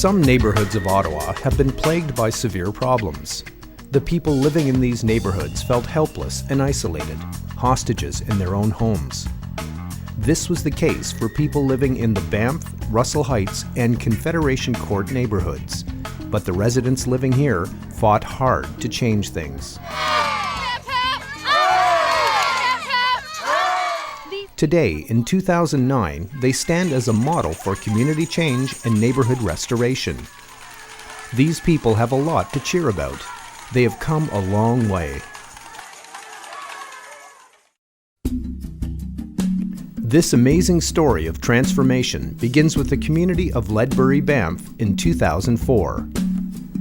Some neighborhoods of Ottawa have been plagued by severe problems. The people living in these neighborhoods felt helpless and isolated, hostages in their own homes. This was the case for people living in the Banff, Russell Heights, and Confederation Court neighborhoods. But the residents living here fought hard to change things. Today, in 2009, they stand as a model for community change and neighborhood restoration. These people have a lot to cheer about. They have come a long way. This amazing story of transformation begins with the community of Ledbury, Banff in 2004.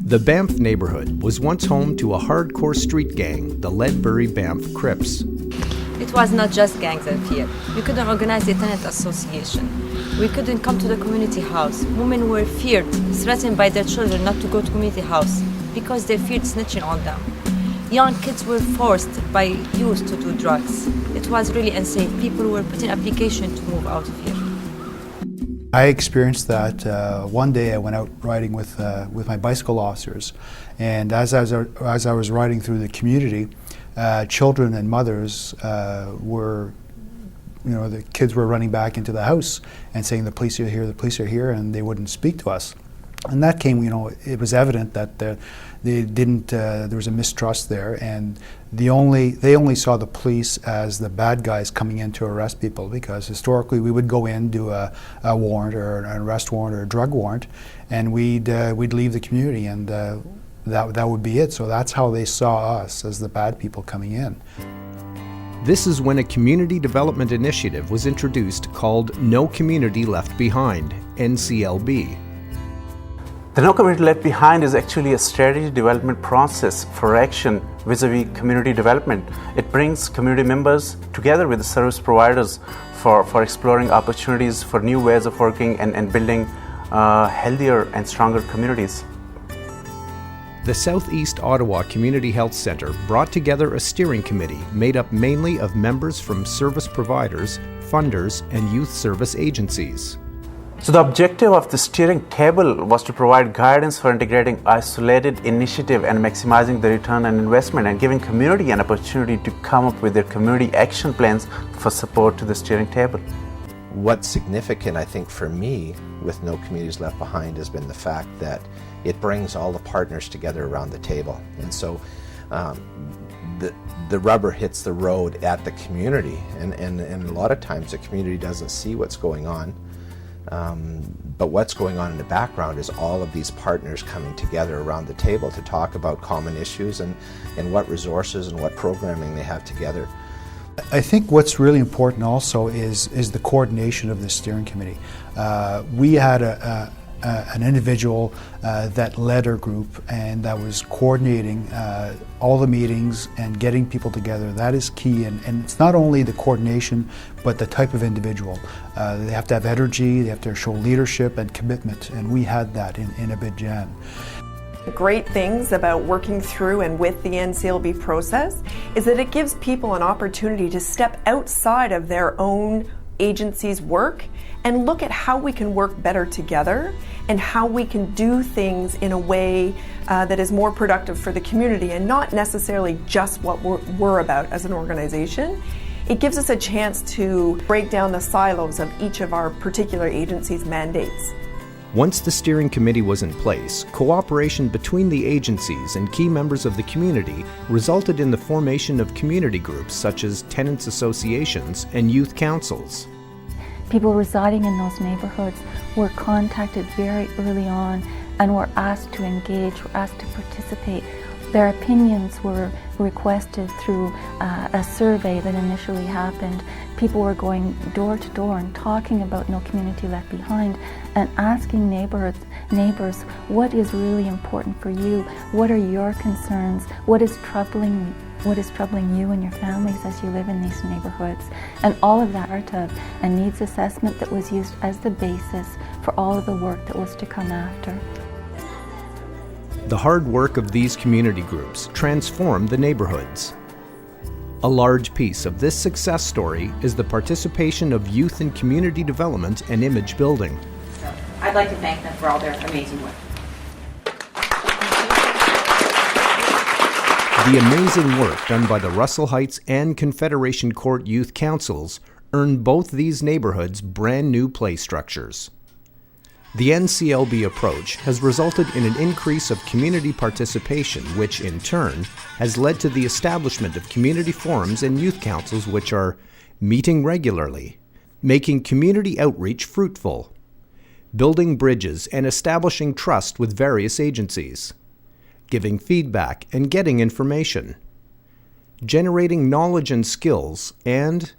The Banff neighborhood was once home to a hardcore street gang, the Ledbury Banff Crips. It was not just gangs and fear. We couldn't organize a tenant association. We couldn't come to the community house. Women were feared, threatened by their children not to go to community house because they feared snitching on them. Young kids were forced by youth to do drugs. It was really unsafe. People were putting application to move out of here. I experienced that one day. I went out riding with my bicycle officers, and as I was riding through the community, children and mothers the kids were running back into the house and saying, the police are here, and they wouldn't speak to us. And that came, it was evident that there was a mistrust there, and they only saw the police as the bad guys coming in to arrest people, because historically we would go in, do a warrant or an arrest warrant or a drug warrant, and we'd leave the community, and that would be it. So that's how they saw us, as the bad people coming in. This is when a community development initiative was introduced called No Community Left Behind, NCLB. The No Community Left Behind is actually a strategy development process for action vis-a-vis community development. It brings community members together with the service providers for exploring opportunities for new ways of working and building healthier and stronger communities. The Southeast Ottawa Community Health Centre brought together a steering committee made up mainly of members from service providers, funders, and youth service agencies. So the objective of the steering table was to provide guidance for integrating isolated initiative and maximizing the return on investment, and giving community an opportunity to come up with their community action plans for support to the steering table. What's significant, I think, for me with No Communities Left Behind has been the fact that it brings all the partners together around the table. And so the rubber hits the road at the community, and a lot of times the community doesn't see what's going on. But what's going on in the background is all of these partners coming together around the table to talk about common issues and what resources and what programming they have together. I think what's really important also is the coordination of the steering committee. We had an individual that led our group and that was coordinating all the meetings and getting people together. That is key, and it's not only the coordination but the type of individual. They have to have energy, they have to show leadership and commitment, and we had that in Abidjan. Great things about working through and with the NCLB process is that it gives people an opportunity to step outside of their own agency's work and look at how we can work better together and how we can do things in a way that is more productive for the community and not necessarily just what we're about as an organization. It gives us a chance to break down the silos of each of our particular agency's mandates. Once the steering committee was in place, cooperation between the agencies and key members of the community resulted in the formation of community groups such as tenants associations and youth councils. People residing in those neighborhoods were contacted very early on and were asked to engage, were asked to participate. Their opinions were requested through a survey that initially happened. People were going door to door and talking about No Community Left Behind and asking neighbors, what is really important for you? What are your concerns? What is troubling you and your families as you live in these neighborhoods? And all of that part of a needs assessment that was used as the basis for all of the work that was to come after. The hard work of these community groups transformed the neighborhoods. A large piece of this success story is the participation of youth in community development and image building. I'd like to thank them for all their amazing work. The amazing work done by the Russell Heights and Confederation Court Youth Councils earned both these neighborhoods brand new play structures. The NCLB approach has resulted in an increase of community participation, which in turn has led to the establishment of community forums and youth councils which are meeting regularly, making community outreach fruitful, building bridges and establishing trust with various agencies, giving feedback and getting information, generating knowledge and skills, and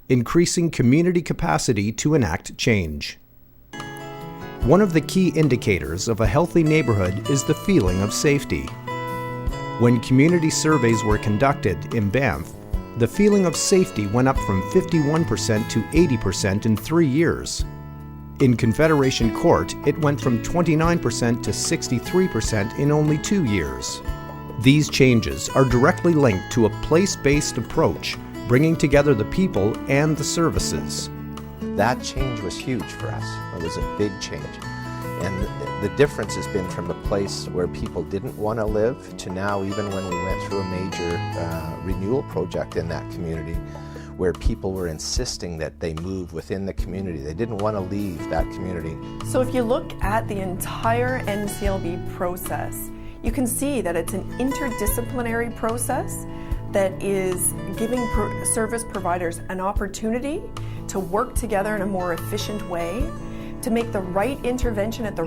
increasing community capacity to enact change. One of the key indicators of a healthy neighborhood is the feeling of safety. When community surveys were conducted in Banff, the feeling of safety went up from 51% to 80% in 3 years. In Confederation Court, it went from 29% to 63% in only 2 years. These changes are directly linked to a place-based approach, bringing together the people and the services. That change was huge for us. It was a big change. And the difference has been from a place where people didn't want to live to now, even when we went through a major renewal project in that community, where people were insisting that they move within the community. They didn't want to leave that community. So if you look at the entire NCLB process, you can see that it's an interdisciplinary process that is giving service providers an opportunity to work together in a more efficient way, to make the right intervention at the